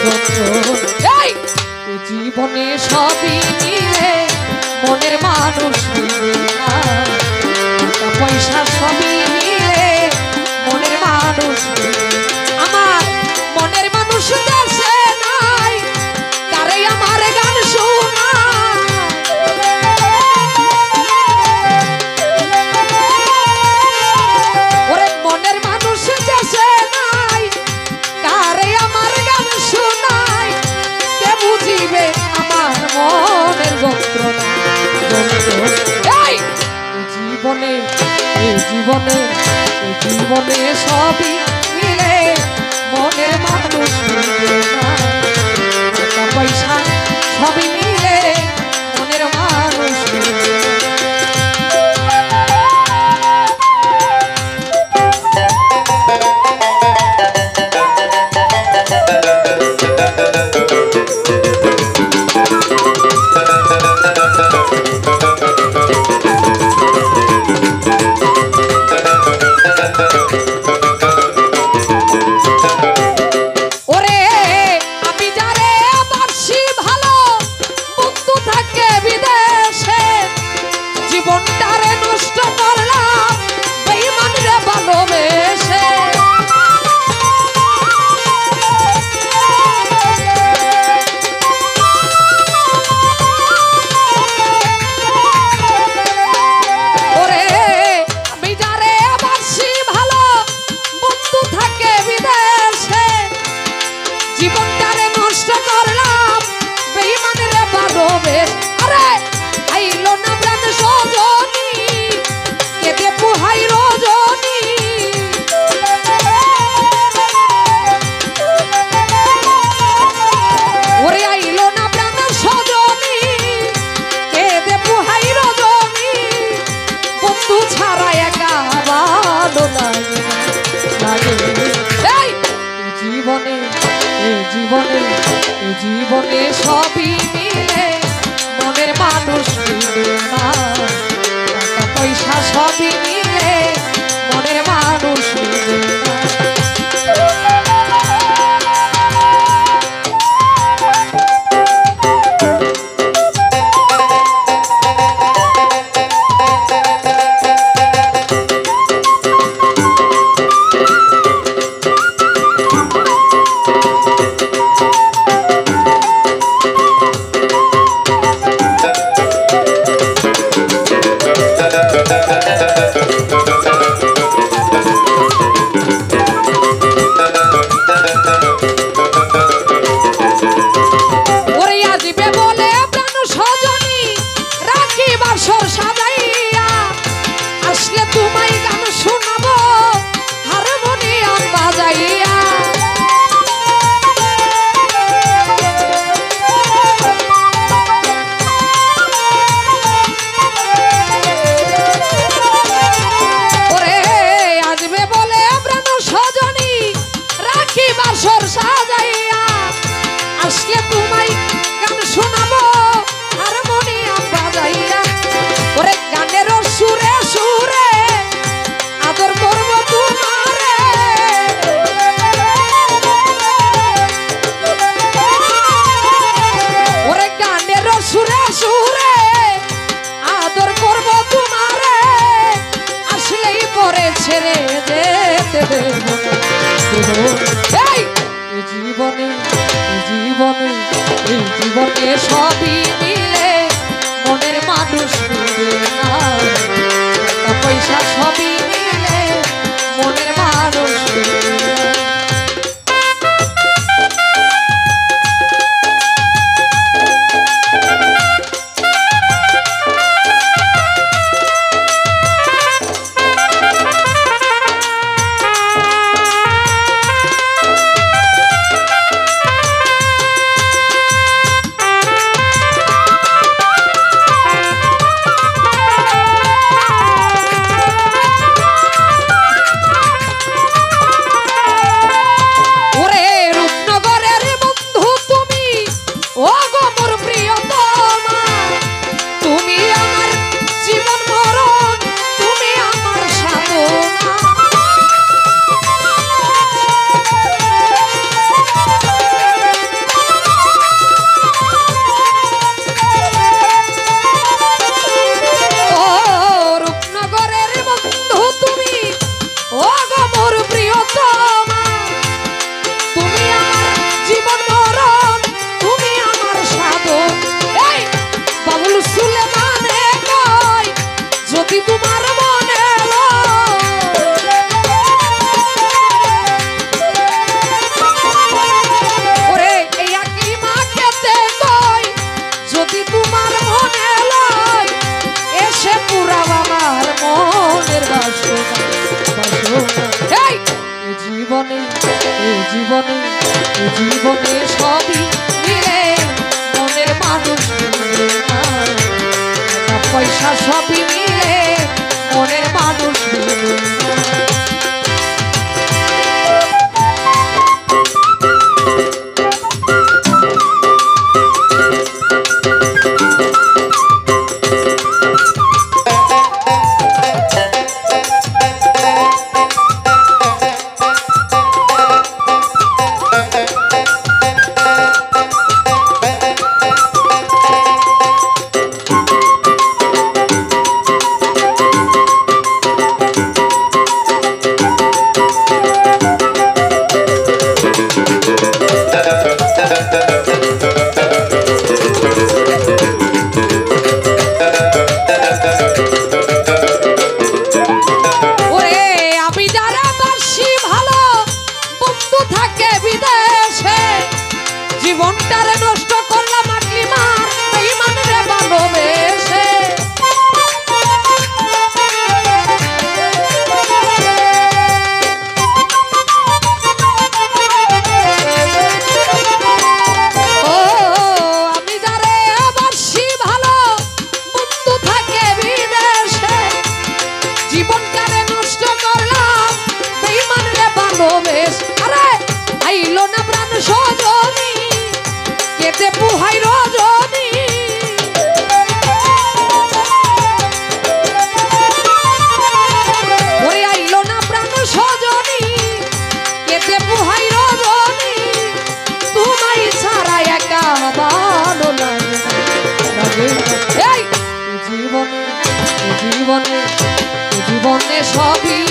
এই জীবনে সবই মিলে মনের মানুষ না, টাকা পয়সা সবই মিলে মনের মানুষ। আমার মনের মানুষ দেশে নাই, কারে আমার গান শোনা। ওরে মনের মানুষ দেশে নাই, কারে আমার গান শোনাই। কে বুঝিবে আমার মনের যন্ত্রণা। এই জীবনে জীবনে জীবনে সবই মিলে মনের মানুষ না, টাকা পয়সা সবই মিলে মনের মানুষ। জীবনে জীবনে সবই মিলে মনের মানুষ না, টাকা পয়সা সবই মিলে মনের মানুষ না। জীবনে জীবনে জীবনে সবই মিলে মনের মানুষ না, টাকা পয়সা সবই মিলে মনের মানুষ। জীবনে এই জীবনে সবই মিলে মনের মানুষ মিলে না। টাকা পয়সা সবই মিলে মনের মানুষ মিলে না। জীবনটারে নষ্ট করলাম আকলি মার বেঈমান রে ভালোবেসে। ও আমি যারে বাসি ভালো বন্ধু থাকে বিদেশে, জীবনটারে নষ্ট করলাম বেঈমান রে ভালোবেসে। আরে আইলো না প্রাণ সজনী কেটে পুহাই রজনী, ওই আইলো না প্রাণ সজনী কেটে পুহাই রজনী, তোমায় ছাড়া একা ভালো লাগে। এই জীবনে জীবনে জীবনে সবই